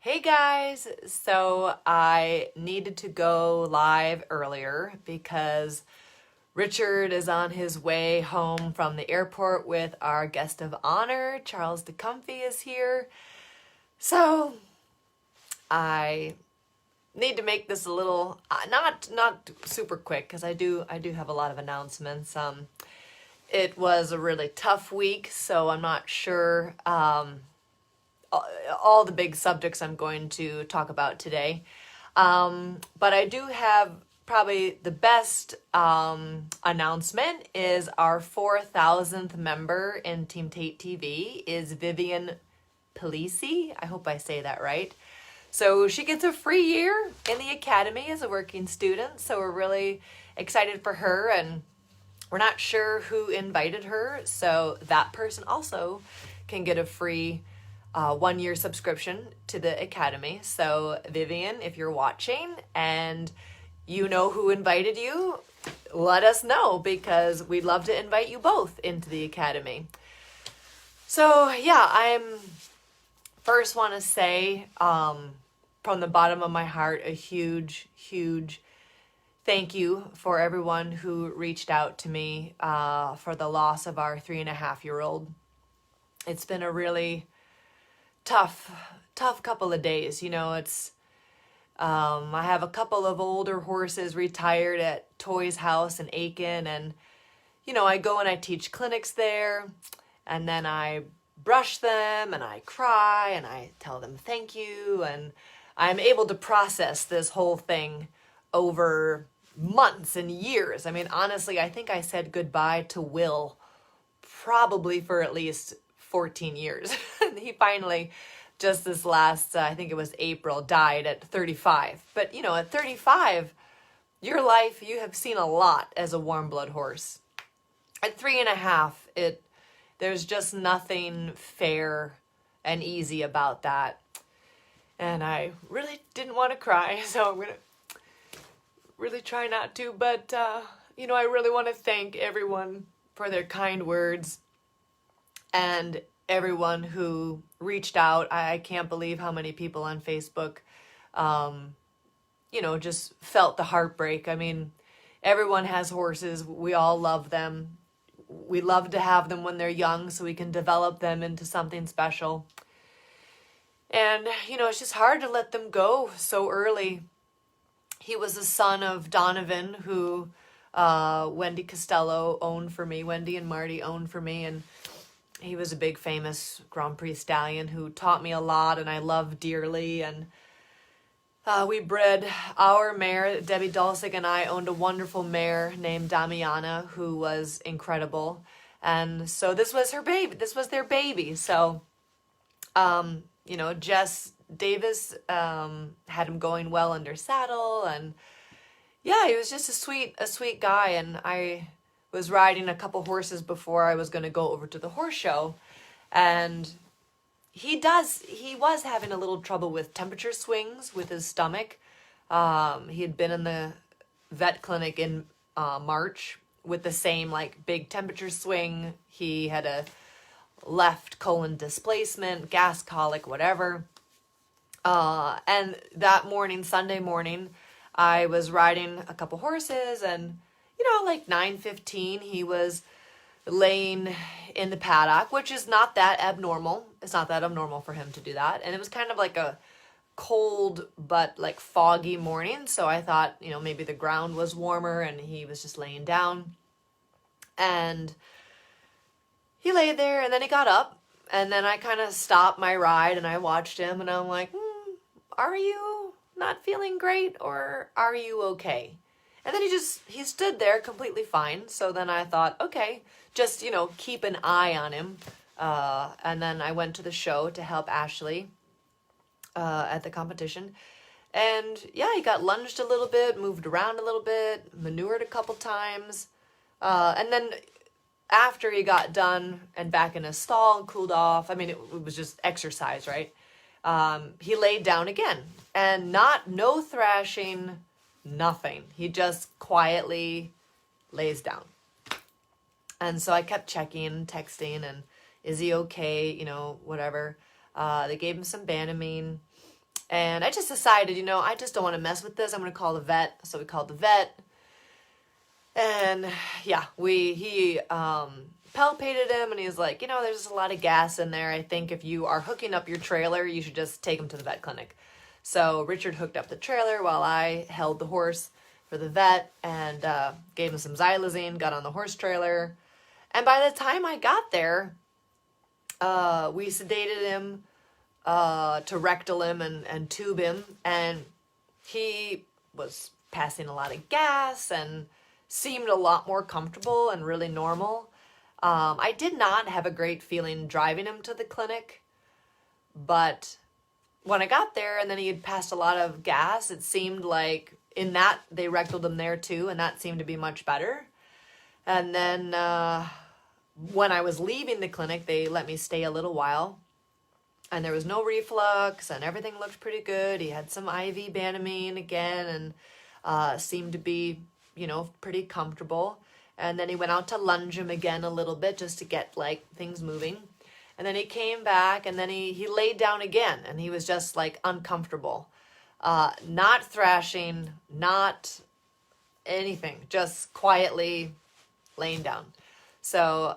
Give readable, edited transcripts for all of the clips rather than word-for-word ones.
Hey guys, so I needed to go live earlier because Richard is on his way home from the airport with our guest of honor. Charles DeComfy is here. So I need to make this a little not super quick because I do have a lot of announcements. It was a really tough week, so I'm not sure all the big subjects I'm going to talk about today. But I do have probably the best announcement is our 4,000th member in Team Tate TV is Vivian Palisi. I hope I say that right. So she gets a free year in the academy as a working student. So we're really excited for her, and we're not sure who invited her. So that person also can get a free 1-year subscription to the academy. So Vivian, if you're watching and you know who invited you, let us know because we'd love to invite you both into the academy. So yeah, I'm first want to say from the bottom of my heart a huge thank you for everyone who reached out to me for the loss of our 3.5-year-old. It's been a really tough couple of days. It's I have a couple of older horses retired at Toy's house in Aiken, and I go and I teach clinics there, and then I brush them and I cry and I tell them thank you, and I'm able to process this whole thing over months and years. I mean, honestly, I think I said goodbye to Will probably for at least 14 years. He finally, just this last, I think it was April, died at 35. But, at 35, your life, you have seen a lot as a warm blood horse. At 3.5, there's just nothing fair and easy about that. And I really didn't want to cry, so I'm going to really try not to. But, I really want to thank everyone for their kind words and everyone who reached out. I can't believe how many people on Facebook, just felt the heartbreak. I mean, everyone has horses. We all love them. We love to have them when they're young so we can develop them into something special. And, it's just hard to let them go so early. He was the son of Donovan, who Wendy Costello owned for me. Wendy and Marty owned for me, and he was a big famous Grand Prix stallion who taught me a lot and I loved dearly. And we bred our mare. Debbie Dulcich and I owned a wonderful mare named Damiana who was incredible. And so this was her baby. This was their baby. So, Jess Davis had him going well under saddle. And yeah, he was just a sweet guy. And I was riding a couple horses before I was going to go over to the horse show, and he was having a little trouble with temperature swings with his stomach. He had been in the vet clinic in March with the same big temperature swing. He had a left colon displacement, gas colic, whatever. And that morning, Sunday morning, I was riding a couple horses, and 9:15, he was laying in the paddock, which is not that abnormal. It's not that abnormal for him to do that. And it was kind of like a cold but foggy morning. So I thought, maybe the ground was warmer and he was just laying down. And he lay there, and then he got up, and then I kind of stopped my ride and I watched him, and I'm like, are you not feeling great, or are you okay? And then he stood there completely fine. So then I thought, okay, just, keep an eye on him. And then I went to the show to help Ashley at the competition. And yeah, he got lunged a little bit, moved around a little bit, manured a couple times. And then after he got done and back in his stall and cooled off, I mean, it was just exercise, right? He laid down again, and no thrashing, nothing. He just quietly lays down. And so I kept checking, texting, and is he okay? Whatever. They gave him some Banamine. And I just decided, I just don't want to mess with this. I'm going to call the vet. So we called the vet. And yeah, he palpated him, and he was like, there's just a lot of gas in there. I think if you are hooking up your trailer, you should just take him to the vet clinic. So Richard hooked up the trailer while I held the horse for the vet and gave him some xylazine, got on the horse trailer. And by the time I got there, we sedated him to rectal him and tube him. And he was passing a lot of gas and seemed a lot more comfortable and really normal. I did not have a great feeling driving him to the clinic, but when I got there and then he had passed a lot of gas, it seemed like in that they rectaled him there too, and that seemed to be much better. And then when I was leaving the clinic, they let me stay a little while, and there was no reflux and everything looked pretty good. He had some IV Banamine again and seemed to be, pretty comfortable. And then he went out to lunge him again a little bit just to get like things moving. And then he came back, and then he laid down again, and he was just like uncomfortable. Not thrashing, not anything, just quietly laying down. So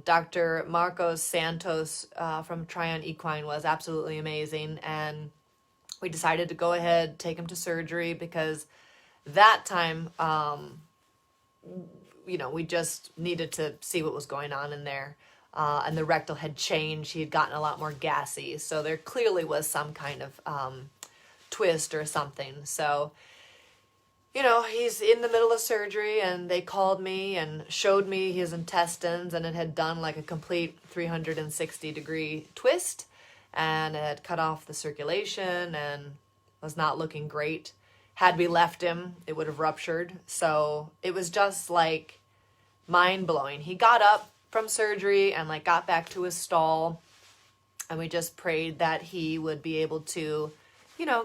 Dr. Marcos Santos from Tryon Equine was absolutely amazing, and we decided to go ahead, take him to surgery, because that time, we just needed to see what was going on in there. And the rectal had changed. He had gotten a lot more gassy. So there clearly was some kind of twist or something. So, he's in the middle of surgery, and they called me and showed me his intestines, and it had done like a complete 360-degree twist, and it had cut off the circulation and was not looking great. Had we left him, it would have ruptured. So it was just like mind-blowing. He got up from surgery and like got back to his stall, and we just prayed that he would be able to,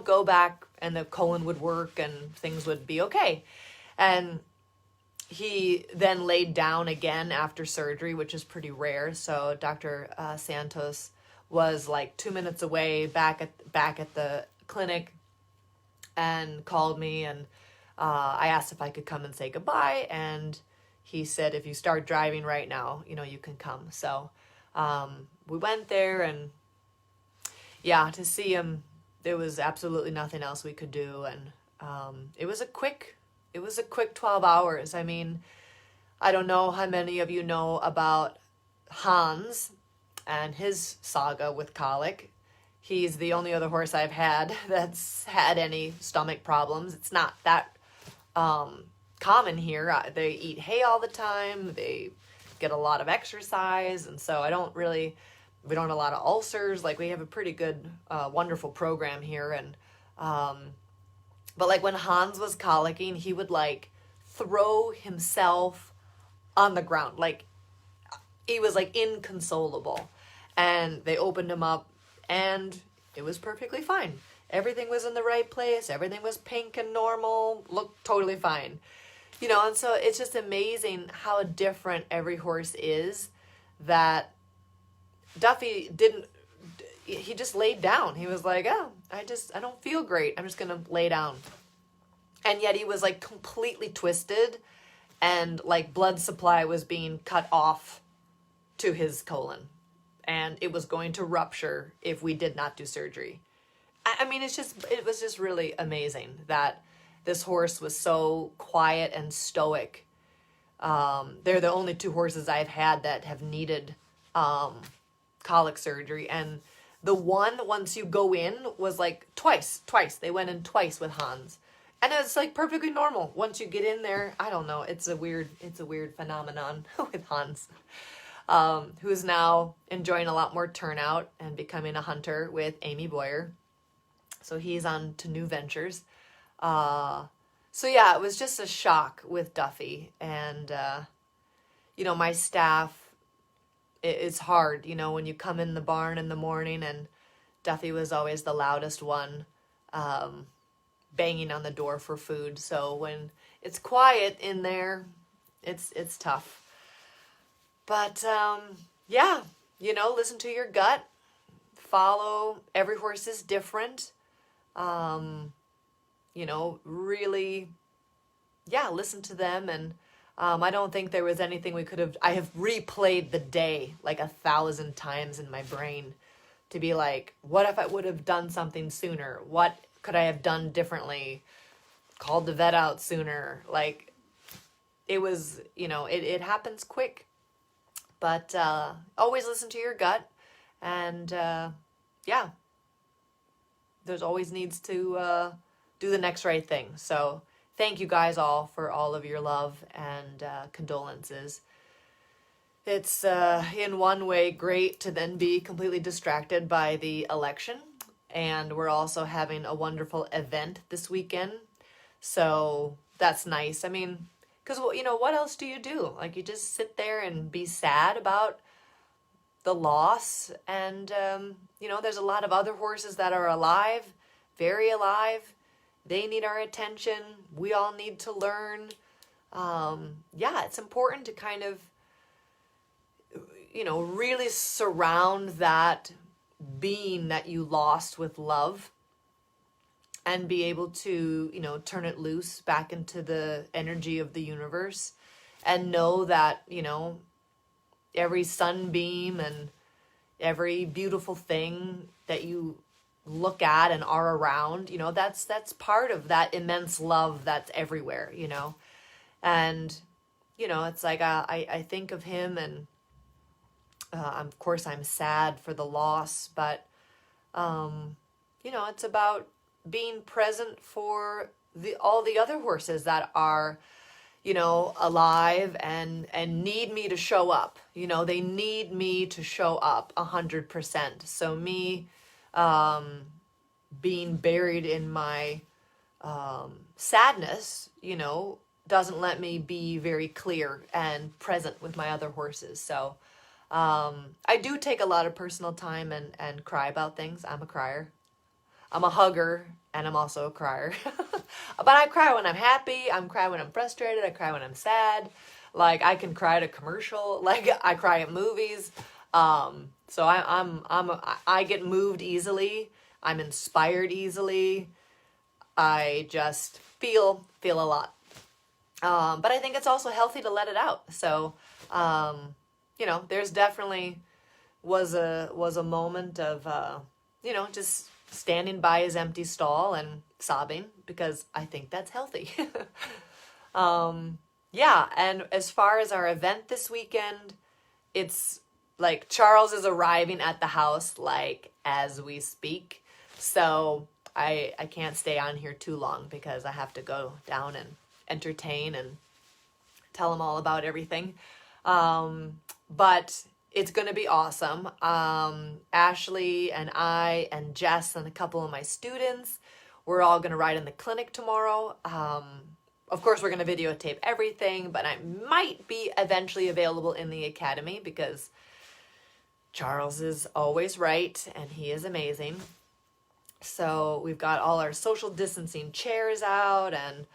go back and the colon would work and things would be okay. And he then laid down again after surgery, which is pretty rare. So Dr. Santos was like 2 minutes away back at the clinic and called me, and I asked if I could come and say goodbye, and he said, if you start driving right now, you can come. So we went there, and yeah, to see him, there was absolutely nothing else we could do. And it was a quick 12 hours. I mean, I don't know how many of you know about Hans and his saga with colic. He's the only other horse I've had that's had any stomach problems. It's not that common here. They eat hay all the time. They get a lot of exercise. And so we don't have a lot of ulcers. Like, we have a pretty good, wonderful program here. And, but like when Hans was colicking, he would like throw himself on the ground. Like, he was like inconsolable, and they opened him up, and it was perfectly fine. Everything was in the right place. Everything was pink and normal, looked totally fine. And so it's just amazing how different every horse is, that Duffy he just laid down. He was like, oh, I don't feel great. I'm just going to lay down. And yet he was like completely twisted, and like blood supply was being cut off to his colon, and it was going to rupture if we did not do surgery. I mean, it was just really amazing that this horse was so quiet and stoic. They're the only two horses I've had that have needed colic surgery, and the one, once you go in, was like twice. They went in twice with Hans, and it's like perfectly normal once you get in there. I don't know. It's a weird phenomenon with Hans. Who's now enjoying a lot more turnout and becoming a hunter with Amy Boyer. So he's on to new ventures. So yeah, it was just a shock with Duffy. And, my staff, it's hard, when you come in the barn in the morning, and Duffy was always the loudest one, banging on the door for food. So when it's quiet in there, it's tough. But, yeah, listen to your gut. Follow. Every horse is different. really, yeah, listen to them. And I don't think there was anything we could have. I have replayed the day like 1,000 times in my brain to be like, what if I would have done something sooner? What could I have done differently? Called the vet out sooner? Like, it was, it happens quick. But always listen to your gut. And yeah, there's always needs to do the next right thing. So thank you guys all for all of your love and condolences. It's in one way great to then be completely distracted by the election. And we're also having a wonderful event this weekend. So that's nice. I mean, because, what else do you do? Like, you just sit there and be sad about the loss. And, there's a lot of other horses that are alive, very alive. They need our attention. We all need to learn. It's important to kind of, really surround that being that you lost with love and be able to, turn it loose back into the energy of the universe and know that, every sunbeam and every beautiful thing that you look at and are around, that's part of that immense love that's everywhere, and, it's like, I think of him and, of course I'm sad for the loss, but, it's about being present for all the other horses that are, alive and need me to show up. They need me to show up 100%. So me, being buried in my, sadness, doesn't let me be very clear and present with my other horses. So, I do take a lot of personal time and cry about things. I'm a crier. I'm a hugger, and I'm also a crier. But I cry when I'm happy. I cry when I'm frustrated. I cry when I'm sad. Like, I can cry at a commercial. Like, I cry at movies. So I get moved easily. I'm inspired easily. I just feel a lot. But I think it's also healthy to let it out. So, there's definitely was a moment of, just standing by his empty stall and sobbing, because I think that's healthy. And as far as our event this weekend, it's like Charles is arriving at the house like as we speak. So I can't stay on here too long because I have to go down and entertain and tell him all about everything. But it's going to be awesome. Ashley and I and Jess and a couple of my students, we're all going to ride in the clinic tomorrow. Of course, we're going to videotape everything, but I might be eventually available in the academy because Charles is always right and he is amazing. So we've got all our social distancing chairs out and,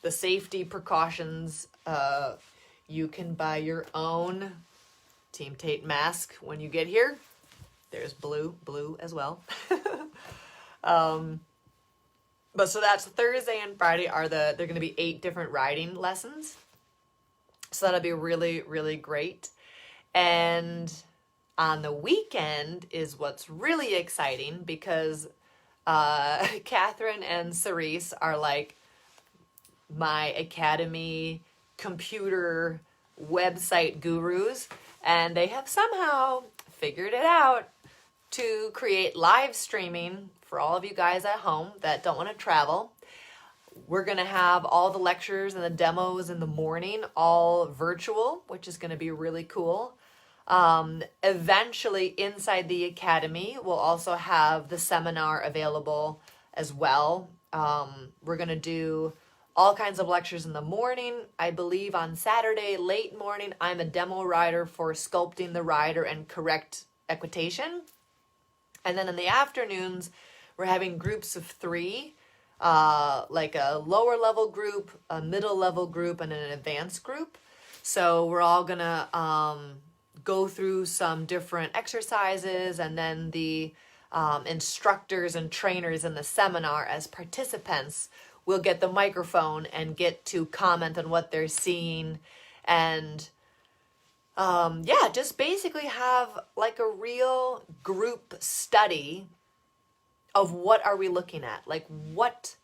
the safety precautions. You can buy your own Team Tate mask when you get here. There's blue as well. But so that's Thursday and Friday they're going to be 8 different riding lessons. So that'll be really, really great. And on the weekend is what's really exciting because Catherine and Cerise are like my academy computer website gurus, and they have somehow figured it out to create live streaming for all of you guys at home that don't want to travel. We're going to have all the lectures and the demos in the morning, all virtual, which is going to be really cool. Eventually, inside the academy, we'll also have the seminar available as well. We're going to do all kinds of lectures in the morning. I believe on Saturday, late morning, I'm a demo rider for sculpting the rider and correct equitation. And then in the afternoons, we're having groups of 3, like a lower level group, a middle level group, and an advanced group. So we're all gonna go through some different exercises, and then the instructors and trainers in the seminar as participants will get the microphone and get to comment on what they're seeing, and yeah, just basically have like a real group study of what are we looking at, like what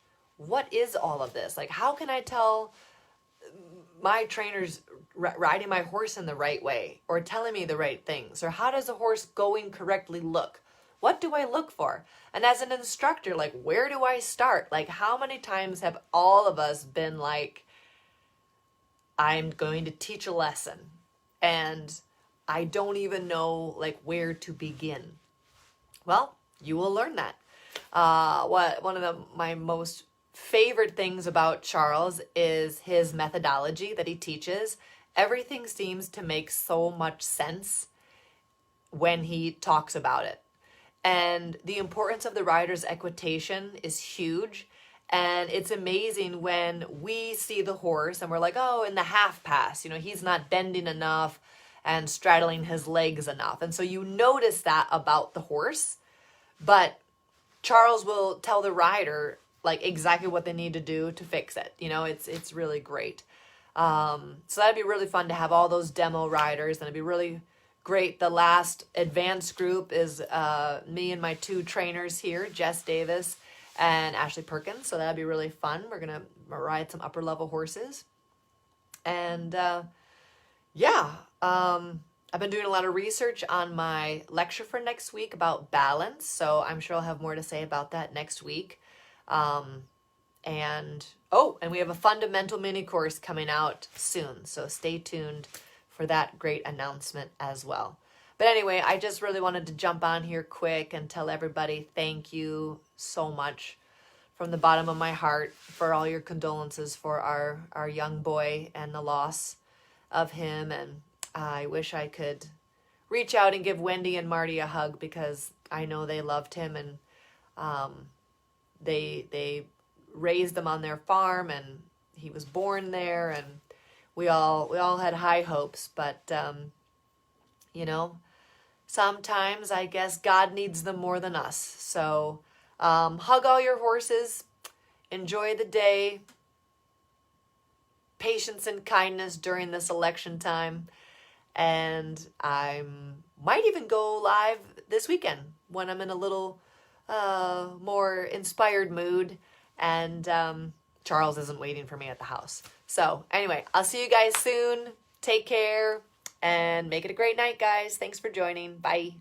is all of this, like how can I tell my trainer's riding my horse in the right way or telling me the right things, or how does a horse going correctly look? What do I look for? And as an instructor, like, where do I start? Like, how many times have all of us been like, I'm going to teach a lesson and I don't even know like where to begin? Well, you will learn that. One of my most favorite things about Charles is his methodology that he teaches. Everything seems to make so much sense when he talks about it. And the importance of the rider's equitation is huge. And it's amazing when we see the horse and we're like, oh, in the half pass, you know, he's not bending enough and straddling his legs enough. And so you notice that about the horse, but Charles will tell the rider like exactly what they need to do to fix it. You know, it's really great. So that'd be really fun to have all those demo riders, and it'd be really great. The last advanced group is me and my two trainers here, Jess Davis and Ashley Perkins. So that'd be really fun. We're going to ride some upper level horses. And yeah, I've been doing a lot of research on my lecture for next week about balance. So I'm sure I'll have more to say about that next week. And we have a fundamental mini course coming out soon. So stay tuned for that great announcement as well. But anyway, I just really wanted to jump on here quick and tell everybody thank you so much from the bottom of my heart for all your condolences for our young boy and the loss of him. And I wish I could reach out and give Wendy and Marty a hug, because I know they loved him, and they raised him on their farm, and he was born there, and we all had high hopes. But you know, sometimes I guess God needs them more than us. So hug all your horses, enjoy the day, patience and kindness during this election time. And I might even go live this weekend when I'm in a little more inspired mood, and Charles isn't waiting for me at the house. So anyway, I'll see you guys soon. Take care and make it a great night, guys. Thanks for joining. Bye.